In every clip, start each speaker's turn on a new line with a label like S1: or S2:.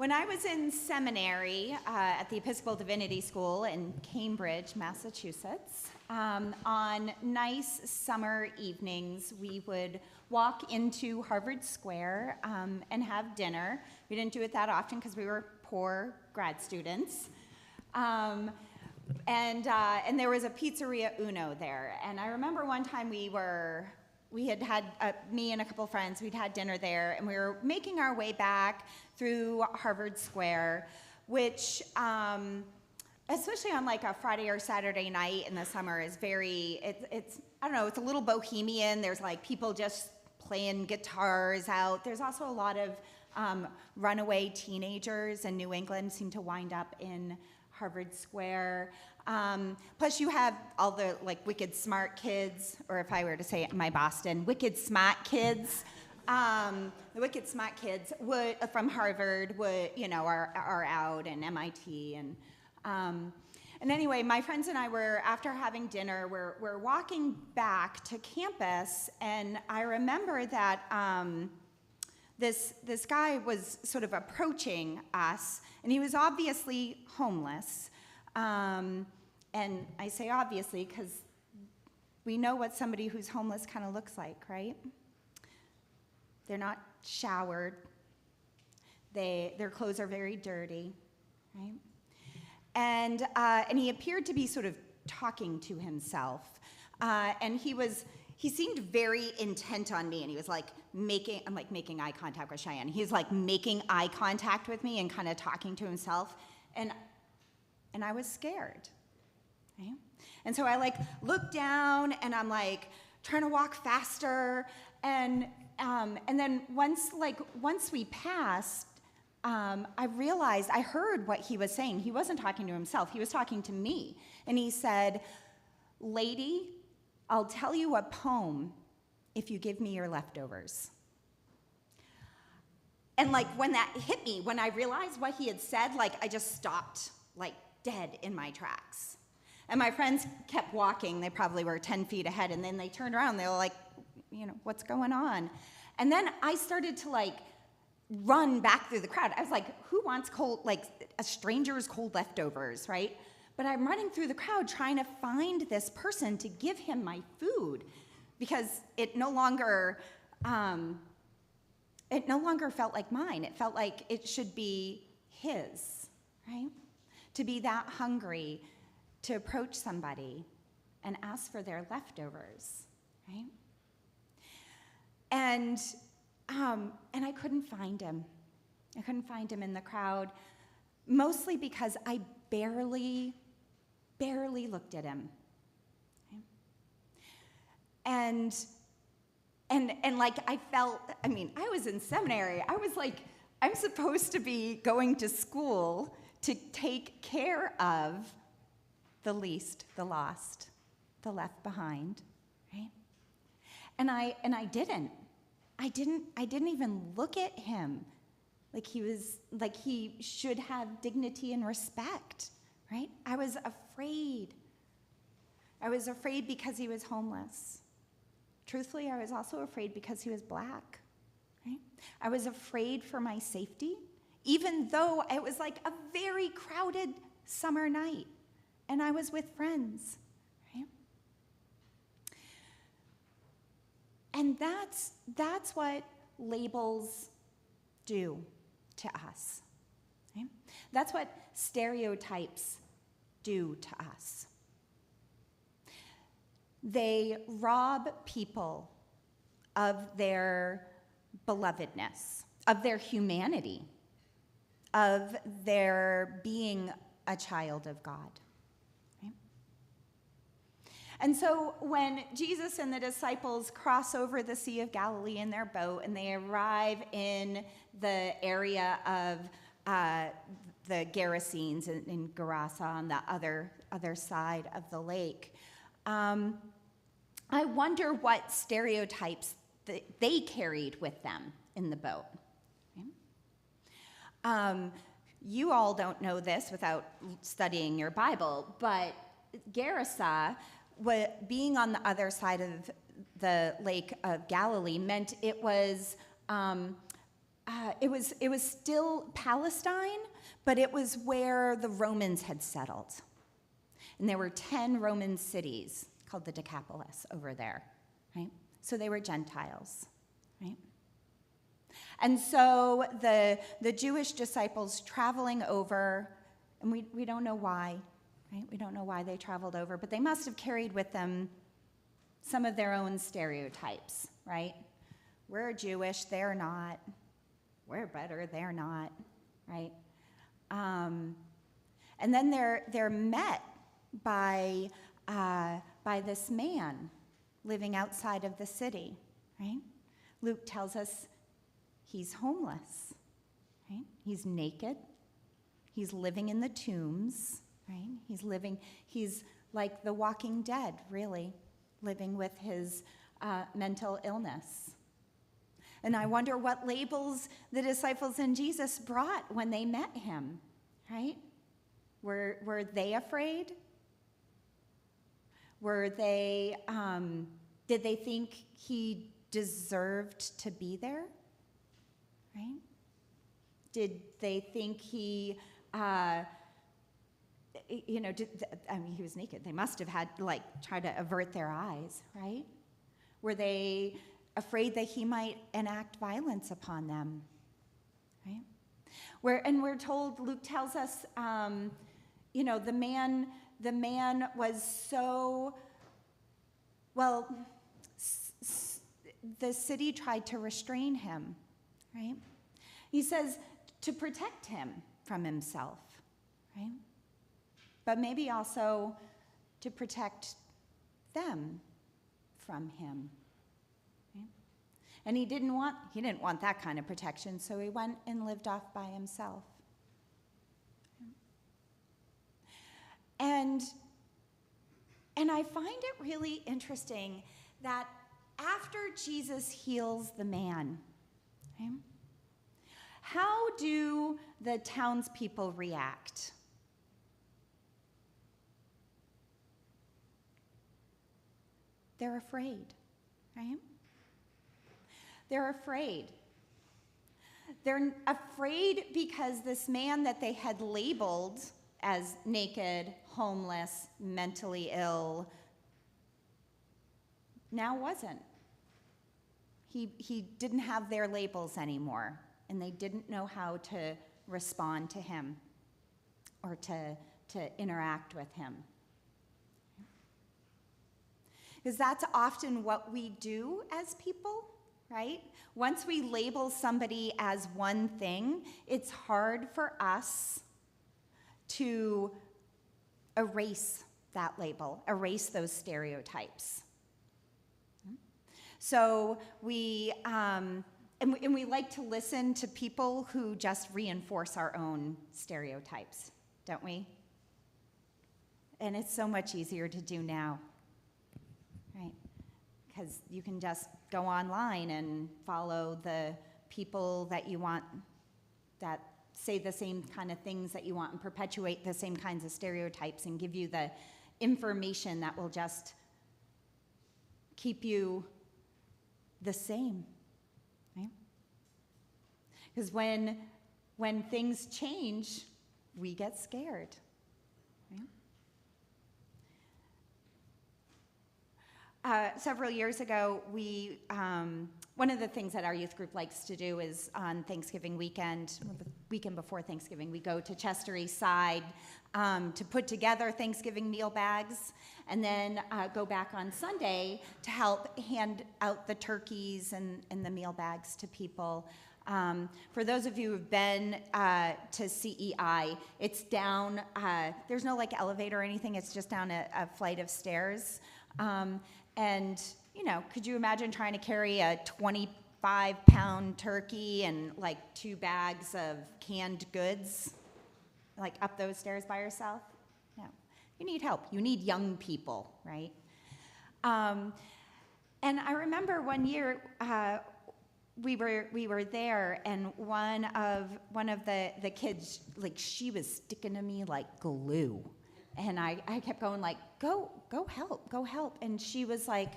S1: When I was in seminary at the Episcopal Divinity School in Cambridge, Massachusetts, on nice summer evenings, we would walk into Harvard Square and have dinner. We didn't do it that often because we were poor grad students. And there was a Pizzeria Uno there. And I remember one time me and a couple friends, we'd had dinner there, and we were making our way back through Harvard Square, which, especially on like a Friday or Saturday night in the summer, is it's I don't know, it's a little bohemian. There's like people just playing guitars out. There's also a lot of runaway teenagers in New England seem to wind up in Harvard Square. Plus you have all the like wicked smart kids, or if I were to say it in my Boston, wicked smart kids. The wicked smart kids from Harvard are out, and MIT and anyway, my friends and I were, after having dinner, we're walking back to campus, and I remember that this guy was sort of approaching us, and he was obviously homeless. And I say obviously because we know what somebody who's homeless kind of looks like, right? They're not showered. Their clothes are very dirty, right? And he appeared to be sort of talking to himself. And he seemed very intent on me, and he was like making eye contact with Cheyenne. He was like making eye contact with me and kind of talking to himself. And I was scared, right? And so I like looked down, and I'm like trying to walk faster, and then once we passed, I realized I heard what he was saying. He wasn't talking to himself. He was talking to me, and he said, "Lady, I'll tell you a poem if you give me your leftovers." And like when that hit me, when I realized what he had said, like I just stopped, like dead in my tracks. And my friends kept walking. They probably were 10 feet ahead, and then they turned around. They were like, what's going on? And then I started to like run back through the crowd. I was like, who wants a stranger's cold leftovers, right? But I'm running through the crowd trying to find this person to give him my food, because it no longer felt like mine. It felt like it should be his, right? To be that hungry to approach somebody and ask for their leftovers, right? And I couldn't find him. I couldn't find him in the crowd, mostly because I barely looked at him. Okay? And like I felt, I was in seminary. I was like, I'm supposed to be going to school to take care of the least, the lost, the left behind, right? And I didn't. I didn't even look at him like he should have dignity and respect, right? I was afraid. I was afraid because he was homeless. Truthfully, I was also afraid because he was black, right? I was afraid for my safety, even though it was like a very crowded summer night, and I was with friends, right? And that's what labels do to us. Okay? That's what stereotypes do to us. They rob people of their belovedness, of their humanity, of their being a child of God. And so when Jesus and the disciples cross over the Sea of Galilee in their boat, and they arrive in the area of the Gerasenes in Gerasa on the other side of the lake, I wonder what stereotypes they carried with them in the boat. Okay? You all don't know this without studying your Bible, but Gerasa, being on the other side of the Lake of Galilee, meant it was it was still Palestine, but it was where the Romans had settled. And there were 10 Roman cities called the Decapolis over there, right? So they were Gentiles, right? And so the Jewish disciples traveling over, and we don't know why, right? We don't know why they traveled over, but they must have carried with them some of their own stereotypes, right? We're Jewish, they're not. We're better, they're not, right? And then they're met by this man living outside of the city, right? Luke tells us he's homeless, right? He's naked. He's living in the tombs, right? He's like the Walking Dead, really, living with his mental illness. And I wonder what labels the disciples and Jesus brought when they met him, right? Were they afraid? Were they, did they think he deserved to be there, right? Did they think he, he was naked. They must have had, try to avert their eyes, right? Were they afraid that he might enact violence upon them, right? We're told, Luke tells us, the man was so, the city tried to restrain him, right? He says to protect him from himself, right? But maybe also to protect them from him. Right? And he didn't want that kind of protection, so he went and lived off by himself. And I find it really interesting that after Jesus heals the man, okay, how do the townspeople react? They're afraid, right? They're afraid. They're afraid because this man that they had labeled as naked, homeless, mentally ill, now wasn't. He didn't have their labels anymore, and they didn't know how to respond to him or to interact with him. Because that's often what we do as people, right? Once we label somebody as one thing, it's hard for us to erase that label, erase those stereotypes. So we like to listen to people who just reinforce our own stereotypes, don't we? And it's so much easier to do now, right? Because you can just go online and follow the people that you want, that say the same kind of things that you want and perpetuate the same kinds of stereotypes and give you the information that will just keep you the same, right? Because when things change, we get scared, right? Several years ago, we one of the things that our youth group likes to do is on Thanksgiving weekend, the weekend before Thanksgiving, we go to Chester East Side to put together Thanksgiving meal bags, and then go back on Sunday to help hand out the turkeys and the meal bags to people. For those of you who've been to CEI, it's down, there's no elevator or anything, it's just down a flight of stairs. And, could you imagine trying to carry a 25-pound turkey and 2 bags of canned goods, up those stairs by yourself? No. You need help. You need young people, right? And I remember one year we were there, and one of the kids, she was sticking to me like glue. And I kept going go help. And she was like,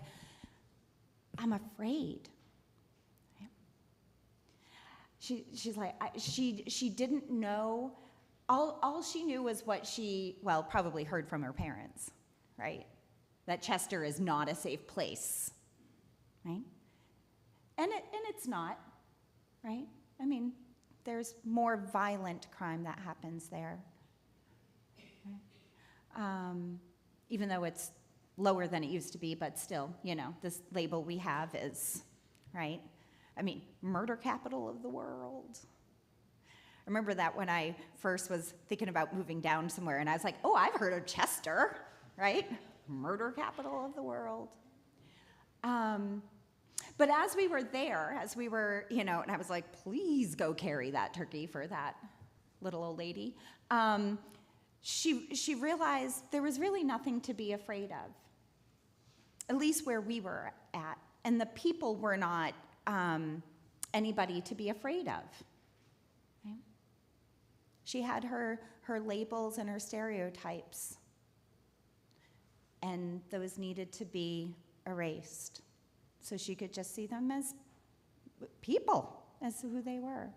S1: I'm afraid. she's like, she didn't know. All she knew was what she, well, probably heard from her parents, right? That Chester is not a safe place, right? And it's not, right? I mean, there's more violent crime that happens there. Even though it's lower than it used to be, but still, this label we have is, right? I mean, murder capital of the world. I remember that when I first was thinking about moving down somewhere, and I was like, oh, I've heard of Chester, right? Murder capital of the world. But as we were there, and I was like, please go carry that turkey for that little old lady, she realized there was really nothing to be afraid of, at least where we were at. And the people were not anybody to be afraid of. Right? She had her labels and her stereotypes, and those needed to be erased so she could just see them as people, as who they were,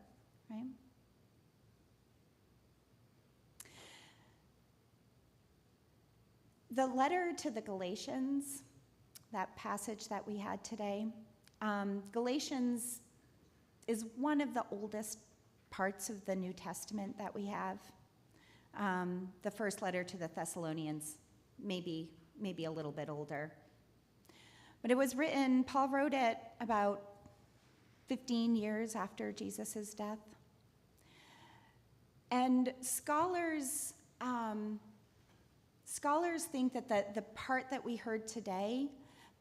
S1: right? The letter to the Galatians, that passage that we had today, Galatians is one of the oldest parts of the New Testament that we have. The first letter to the Thessalonians, maybe a little bit older. But it was written, Paul wrote it about 15 years after Jesus' death. And scholars think that the part that we heard today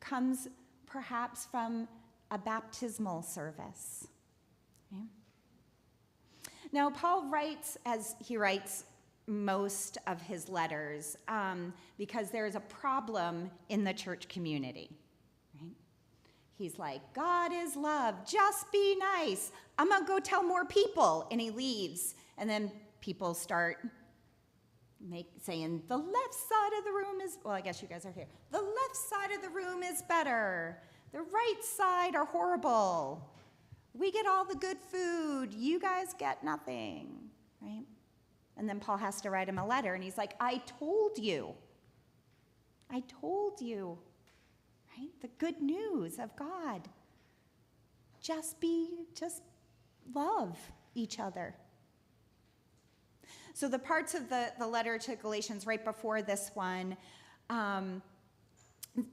S1: comes perhaps from a baptismal service. Okay? Now, Paul writes, as he writes most of his letters, because there is a problem in the church community. Right? He's like, God is love, just be nice. I'm going to go tell more people. And he leaves. And then people start saying, the left side of the room is, well, I guess you guys are here. The left side of the room is better. The right side are horrible. We get all the good food. You guys get nothing, right? And then Paul has to write him a letter, and he's like, I told you, right? The good news of God. Just love each other. So the parts of the letter to Galatians right before this one,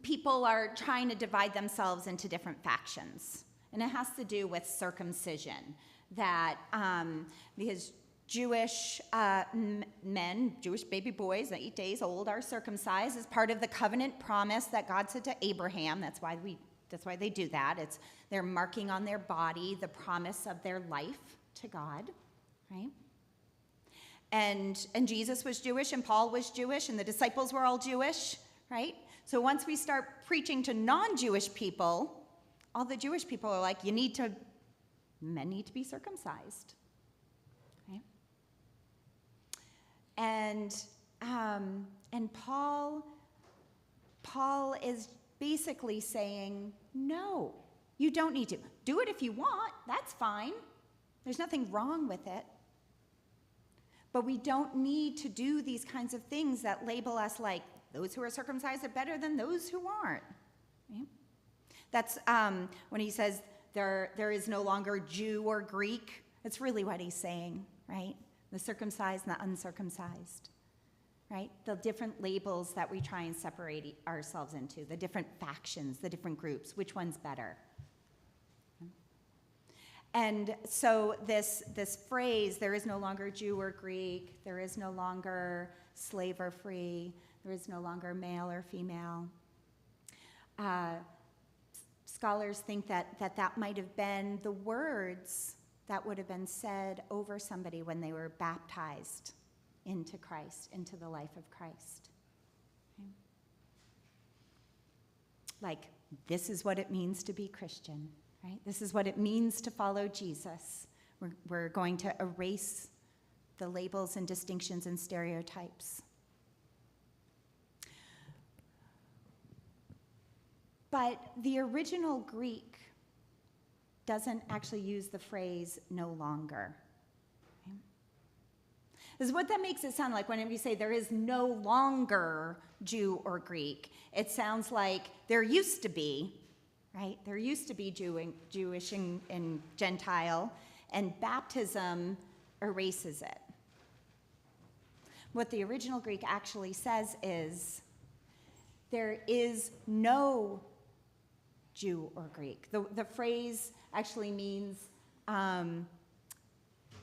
S1: people are trying to divide themselves into different factions. And it has to do with circumcision, that because Jewish men, Jewish baby boys, 8 days old, are circumcised as part of the covenant promise that God said to Abraham. That's why they do that. They're marking on their body the promise of their life to God, right? And Jesus was Jewish, and Paul was Jewish, and the disciples were all Jewish, right? So once we start preaching to non-Jewish people, all the Jewish people are like, men need to be circumcised, right? And Paul is basically saying, no, you don't need to. Do it if you want, that's fine. There's nothing wrong with it. But we don't need to do these kinds of things that label us like those who are circumcised are better than those who aren't. Right? That's when he says there is no longer Jew or Greek. That's really what he's saying, right? The circumcised and the uncircumcised, right? The different labels that we try and separate ourselves into, the different factions, the different groups, which one's better? And so this phrase, there is no longer Jew or Greek, there is no longer slave or free, there is no longer male or female. Scholars think that might have been the words that would have been said over somebody when they were baptized into Christ, into the life of Christ. Okay? Like, this is what it means to be Christian. Right? This is what it means to follow Jesus. We're going to erase the labels and distinctions and stereotypes. But the original Greek doesn't actually use the phrase no longer. Okay? This is what that makes it sound like when we say there is no longer Jew or Greek. It sounds like there used to be, right? There used to be Jewish and Gentile, and baptism erases it. What the original Greek actually says is there is no Jew or Greek. The phrase actually means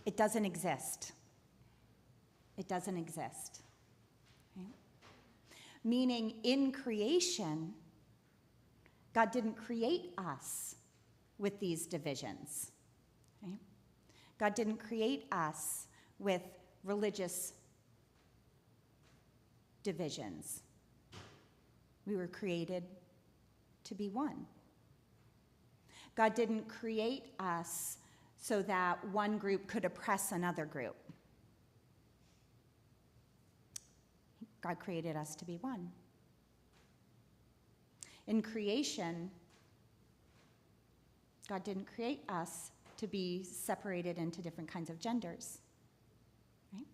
S1: it doesn't exist. It doesn't exist. Okay? Meaning in creation, God didn't create us with these divisions. Okay? God didn't create us with religious divisions. We were created to be one. God didn't create us so that one group could oppress another group. God created us to be one. In creation, God didn't create us to be separated into different kinds of genders. Right?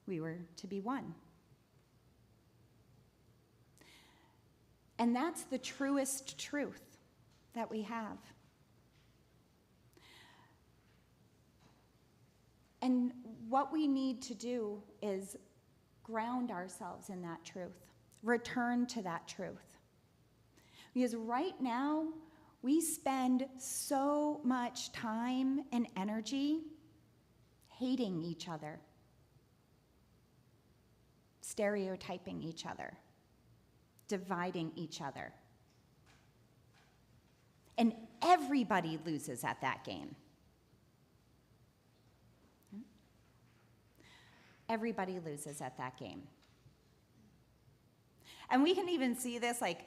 S1: We were to be one. And that's the truest truth that we have. And what we need to do is ground ourselves in that truth, return to that truth. Because right now, we spend so much time and energy hating each other, stereotyping each other, dividing each other. And everybody loses at that game. Everybody loses at that game. And we can even see this, like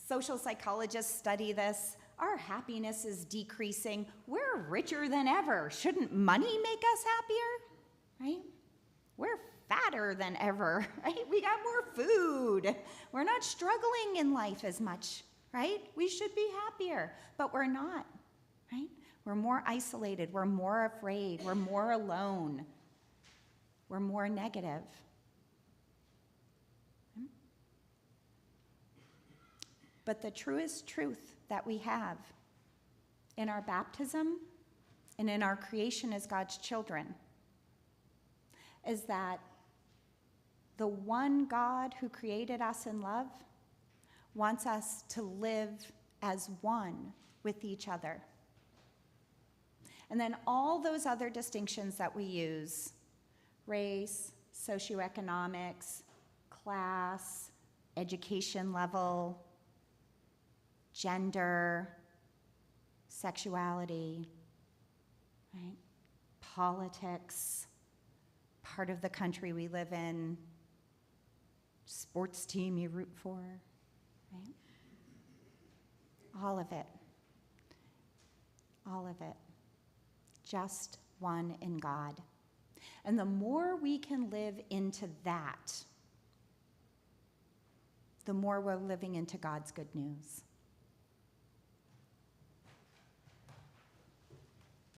S1: social psychologists study this. Our happiness is decreasing. We're richer than ever. Shouldn't money make us happier? Right? We're fatter than ever, right? We got more food. We're not struggling in life as much, right? We should be happier, but we're not, right? We're more isolated. We're more afraid. We're more alone. We're more negative. But the truest truth that we have in our baptism and in our creation as God's children is that the one God who created us in love wants us to live as one with each other. And then all those other distinctions that we use, race, socioeconomics, class, education level, gender, sexuality, right? Politics, part of the country we live in, sports team you root for, right? All of it. All of it. Just one in God. And the more we can live into that, the more we're living into God's good news.